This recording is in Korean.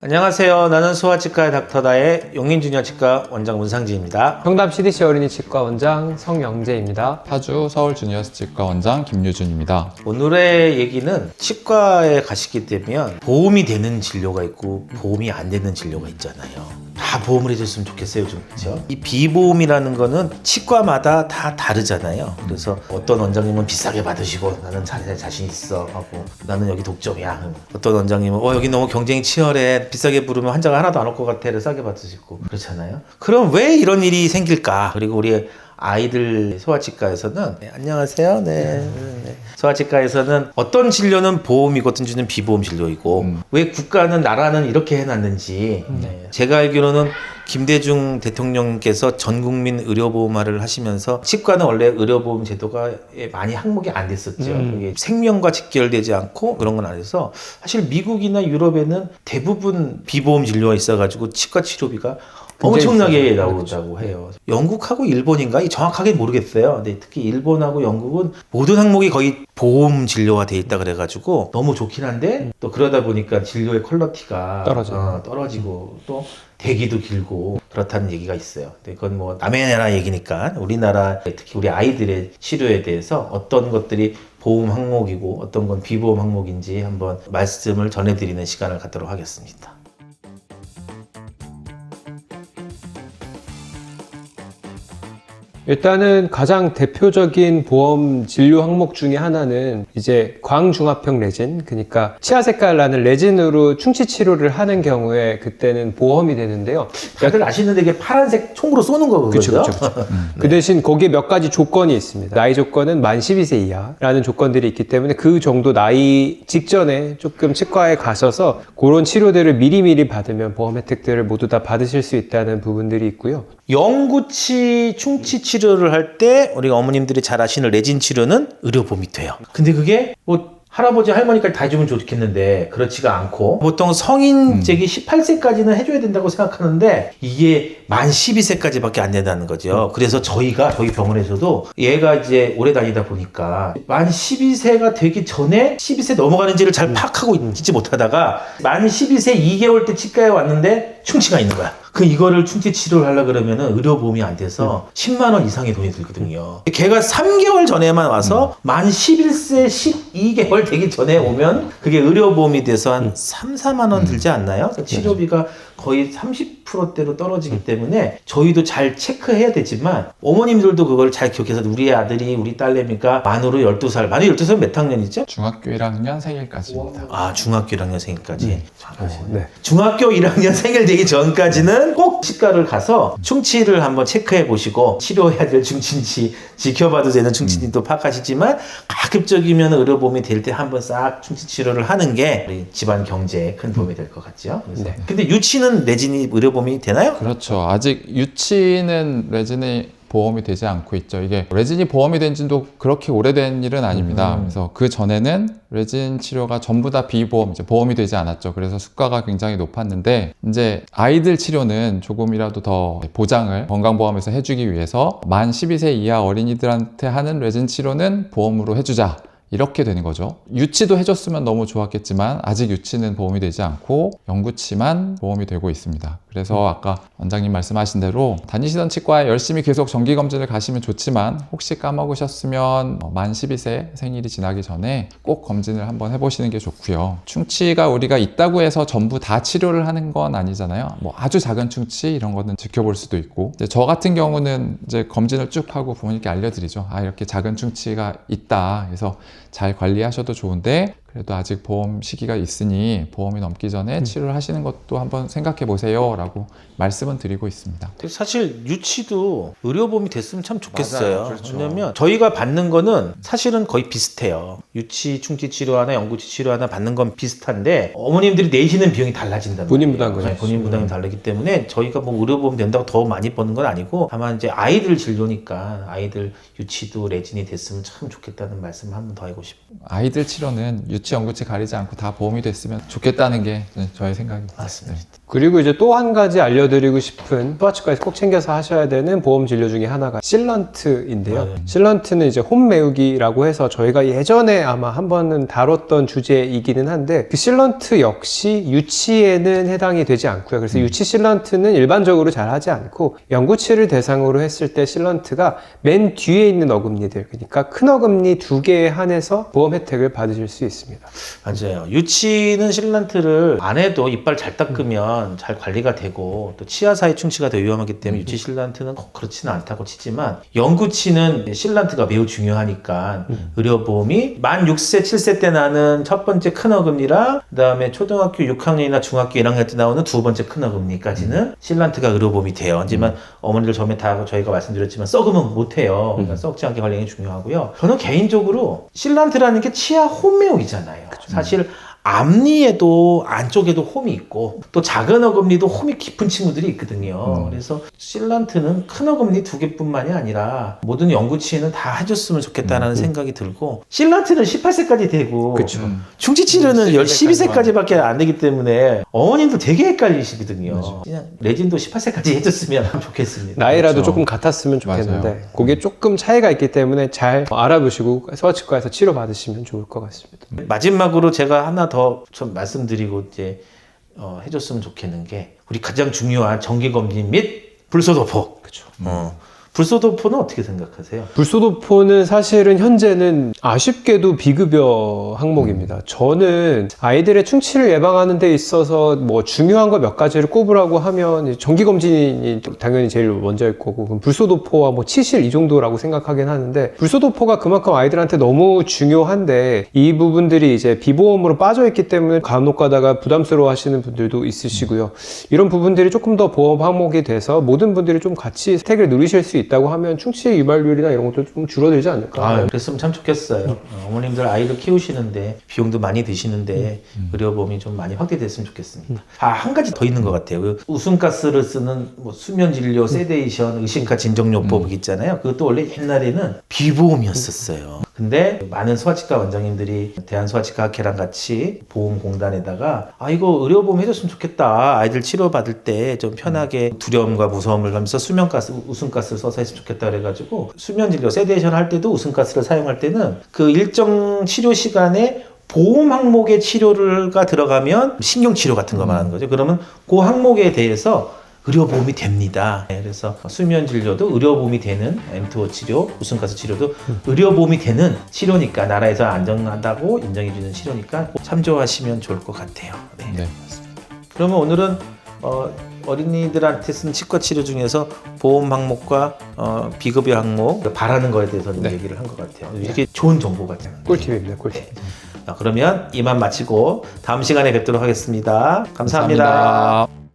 안녕하세요. 나는 소아치과의 닥터다의 용인주니어치과 원장 문상진입니다. 경남 CDC 어린이치과 원장 성영재입니다. 파주 서울주니어스치과 원장 김유준입니다. 오늘의 얘기는 치과에 가시게 되면 보험이 되는 진료가 있고 보험이 안 되는 진료가 있잖아요. 다 보험을 해줬으면 좋겠어요, 좀 그렇죠? 이 비보험이라는 거는 치과마다 다 다르잖아요. 그래서 어떤 원장님은 비싸게 받으시고 나는 자신 있어 하고 나는 여기 독점이야. 어떤 원장님은 여기 너무 경쟁이 치열해 비싸게 부르면 환자가 하나도 안 올 것 같아 싸게 받으시고 그렇잖아요. 그럼 왜 이런 일이 생길까? 그리고 우리 아이들 소아치과에서는 안녕하세요. 네. 소아치과에서는 어떤 진료는 보험이고 어떤 진료는 비보험 진료이고 왜 국가는 나라는 이렇게 해놨는지 제가 알기로는 김대중 대통령께서 전국민 의료보험화를 하시면서 치과는 원래 의료보험 제도가 많이 항목이 안 됐었죠. 이게 생명과 직결되지 않고 그런 건 안 해서 사실 미국이나 유럽에는 대부분 비보험 진료가 있어가지고 치과 치료비가 엄청나게 나오다고 해요. 영국하고 일본인가? 정확하게 모르겠어요. 근데 특히 일본하고 영국은 모든 항목이 거의 보험 진료화 돼 있다 그래가지고 너무 좋긴 한데 또 그러다 보니까 진료의 퀄리티가 떨어지고 또 대기도 길고 그렇다는 얘기가 있어요. 근데 그건 뭐 남의 나라 얘기니까 우리나라 특히 우리 아이들의 치료에 대해서 어떤 것들이 보험 항목이고 어떤 건 비보험 항목인지 한번 말씀을 전해드리는 시간을 갖도록 하겠습니다. 일단은 가장 대표적인 보험 진료 항목 중에 하나는 이제 광중합형 레진, 그러니까 치아 색깔 나는 레진으로 충치 치료를 하는 경우에 그때는 보험이 되는데요. 다들 아시는데 이게 파란색 총으로 쏘는 거거든요. 그렇죠. 그 대신 거기에 몇 가지 조건이 있습니다. 나이 조건은 만 12세 이하라는 조건들이 있기 때문에 그 정도 나이 직전에 조금 치과에 가셔서 그런 치료들을 미리미리 받으면 보험 혜택들을 모두 다 받으실 수 있다는 부분들이 있고요. 영구치 충치 치료를 할 때 우리가 어머님들이 잘 아시는 레진 치료는 의료보험이 돼요. 근데 그게 뭐 할아버지 할머니까지 다 해주면 좋겠는데 그렇지가 않고 보통 성인제기 18세까지는 해줘야 된다고 생각하는데 이게 만 12세까지밖에 안 된다는 거죠. 그래서 저희 병원에서도 얘가 이제 오래 다니다 보니까 만 12세가 되기 전에 12세 넘어가는지를 잘 파악하고 있지 못하다가 만 12세 2개월 때 치과에 왔는데 충치가 있는 거야. 이거를 충치 치료를 하려고 그러면은 의료보험이 안 돼서 10만 원 이상의 돈이 들거든요. 걔가 3개월 전에만 와서 만 11세 12개월 되기 전에 오면 그게 의료보험이 돼서 한 3, 4만 원 들지 않나요? 그러니까 치료비가 거의 30%대로 떨어지기 때문에 저희도 잘 체크해야 되지만 어머님들도 그걸 잘 기억해서 우리 아들이 우리 딸내미가 만으로 12살 만으로 12살 몇 학년이죠? 중학교 1학년 생일까지입니다. 아, 중학교 1학년 생일까지. 네. 중학교 1학년 생일 되기 전까지는 꼭 치과를 가서 충치를 한번 체크해 보시고 치료해야 될 충치인지 지켜봐도 되는 충치인지 또 파악하시지만 가급적이면 의료보험이 될 때 한번 싹 충치 치료를 하는 게 우리 집안 경제에 큰 도움이 될 것 같죠. 그래서 네. 근데 유치는 레진이 의료보험이 되나요? 그렇죠. 아직 유치는 레진이 보험이 되지 않고 있죠. 이게 레진이 보험이 된 지도 그렇게 오래된 일은 아닙니다. 그래서 그 전에는 레진 치료가 전부 다 비보험, 이제 보험이 되지 않았죠. 그래서 수가가 굉장히 높았는데 이제 아이들 치료는 조금이라도 더 보장을 건강보험에서 해주기 위해서 만 12세 이하 어린이들한테 하는 레진 치료는 보험으로 해주자. 이렇게 되는 거죠. 유치도 해줬으면 너무 좋았겠지만 아직 유치는 보험이 되지 않고 영구치만 보험이 되고 있습니다. 그래서 아까 원장님 말씀하신 대로 다니시던 치과에 열심히 계속 정기검진을 가시면 좋지만 혹시 까먹으셨으면 만 12세 생일이 지나기 전에 꼭 검진을 한번 해보시는 게 좋고요. 충치가 우리가 있다고 해서 전부 다 치료를 하는 건 아니잖아요. 뭐 아주 작은 충치 이런 거는 지켜볼 수도 있고 이제 저 같은 경우는 이제 검진을 쭉 하고 부모님께 알려드리죠. 이렇게 작은 충치가 있다. 그래서 잘 관리하셔도 좋은데 그래도 아직 보험 시기가 있으니 보험이 넘기 전에 치료를 하시는 것도 한번 생각해 보세요 라고 말씀은 드리고 있습니다. 사실 유치도 의료보험이 됐으면 참 좋겠어요. 맞아요. 그렇죠. 왜냐면 저희가 받는 거는 사실은 거의 비슷해요. 유치 충치 치료 하나 영구치 치료 하나 받는 건 비슷한데 어머님들이 내시는 비용이 달라진다는 본인 거예요. 부담금이 본인 부담이 다르기 때문에 저희가 뭐 의료보험 된다고 더 많이 버는 건 아니고 다만 이제 아이들 진료니까 아이들 유치도 레진이 됐으면 참 좋겠다는 말씀 한 번 더 하고 싶어요. 아이들 치료는 유치, 연구치 가리지 않고 다 보험이 됐으면 좋겠다는 게 저의 생각입니다. 맞습니다. 그리고 이제 또 한 가지 알려드리고 싶은 소아치과에서 꼭 챙겨서 하셔야 되는 보험 진료 중에 하나가 실런트인데요. 맞아요. 실런트는 이제 홈메우기라고 해서 저희가 예전에 아마 한 번은 다뤘던 주제이기는 한데 그 실런트 역시 유치에는 해당이 되지 않고요. 그래서 유치 실런트는 일반적으로 잘 하지 않고 연구치를 대상으로 했을 때 실런트가 맨 뒤에 있는 어금니들, 그러니까 큰 어금니 2개에 한해서 보험 혜택을 받으실 수 있습니다. 맞아요. 유치는 실란트를 안 해도 이빨 잘 닦으면 잘 관리가 되고 또 치아 사이 충치가 더 위험하기 때문에 유치 실란트는 꼭 그렇지는 않다고 치지만 연구치는 실란트가 매우 중요하니까 의료보험이 만 6세, 7세 때 나는 첫 번째 큰 어금니랑 그다음에 초등학교 6학년이나 중학교 1학년 때 나오는 두 번째 큰 어금니까지는 실란트가 의료보험이 돼요. 하지만 어머니들 처음에 다 저희가 말씀드렸지만 썩으면 못해요. 그러니까 썩지 않게 관리가 중요하고요. 저는 개인적으로 실란트라는 게 치아 홈메우이잖아요. 사실 앞니에도 안쪽에도 홈이 있고 또 작은 어금니도 홈이 깊은 친구들이 있거든요. 그래서 실란트는 큰 어금니 2개뿐만이 아니라 모든 연구치에는 다 해줬으면 좋겠다는 생각이 들고 실란트는 18세까지 되고 그쵸. 충치치료는 12세 12세까지밖에 안 되기 때문에 어머님도 되게 헷갈리시거든요. 그냥 레진도 18세까지 해줬으면 좋겠습니다. 나이라도 그렇죠. 조금 같았으면 좋겠는데 맞아요. 그게 조금 차이가 있기 때문에 잘 알아보시고 소아치과에서 치료 받으시면 좋을 것 같습니다. 마지막으로 제가 하나 더 좀 말씀드리고 이제 해줬으면 좋겠는 게 우리 가장 중요한 정기검진 및 불소도포. 그렇죠. 불소도포는 어떻게 생각하세요? 불소도포는 사실은 현재는 아쉽게도 비급여 항목입니다. 저는 아이들의 충치를 예방하는 데 있어서 뭐 중요한 거 몇 가지를 꼽으라고 하면 정기검진이 당연히 제일 먼저일 거고 그럼 불소도포와 뭐 치실 이 정도라고 생각하긴 하는데 불소도포가 그만큼 아이들한테 너무 중요한데 이 부분들이 이제 비보험으로 빠져있기 때문에 간혹 가다가 부담스러워 하시는 분들도 있으시고요. 이런 부분들이 조금 더 보험 항목이 돼서 모든 분들이 좀 같이 혜택을 누리실 수 있다고 하면 충치 유발률이나 이런 것도 좀 줄어들지 않을까. 그랬으면 참 좋겠어요. 어머님들 아이를 키우시는데 비용도 많이 드시는데 의료보험이 좀 많이 확대됐으면 좋겠습니다. 한 가지 더 있는 것 같아요. 그 웃음가스를 쓰는 뭐 수면진료, 세데이션, 의식화 진정요법 있잖아요. 그것도 원래 옛날에는 비보험이었었어요. 근데 많은 소아치과 원장님들이 대한소아치과학회랑 같이 보험공단에다가 이거 의료보험 해줬으면 좋겠다. 아이들 치료받을 때 좀 편하게 두려움과 무서움을 가면서 수면가스, 웃음가스를 써서 했으면 좋겠다 그래가지고 수면진료, 세데이션 할 때도 웃음가스를 사용할 때는 그 일정 치료 시간에 보험 항목의 치료가 들어가면 신경치료 같은 거 말하는 거죠. 그러면 그 항목에 대해서 의료보험이 됩니다. 그래서 수면진료도 의료보험이 되는 M2O 치료, 웃음가스 치료도 의료보험이 되는 치료니까 나라에서 안정한다고 인정해주는 치료니까 꼭 참조하시면 좋을 것 같아요. 네. 네, 맞습니다. 그러면 오늘은 어린이들한테 쓰는 치과 치료 중에서 보험 항목과 비급여 항목 바라는 거에 대해서 좀 얘기를 한 것 같아요. 이게 좋은 정보 같잖아요. 꿀팁입니다. 꿀팁. 그러면 이만 마치고 다음 시간에 뵙도록 하겠습니다. 감사합니다. 감사합니다.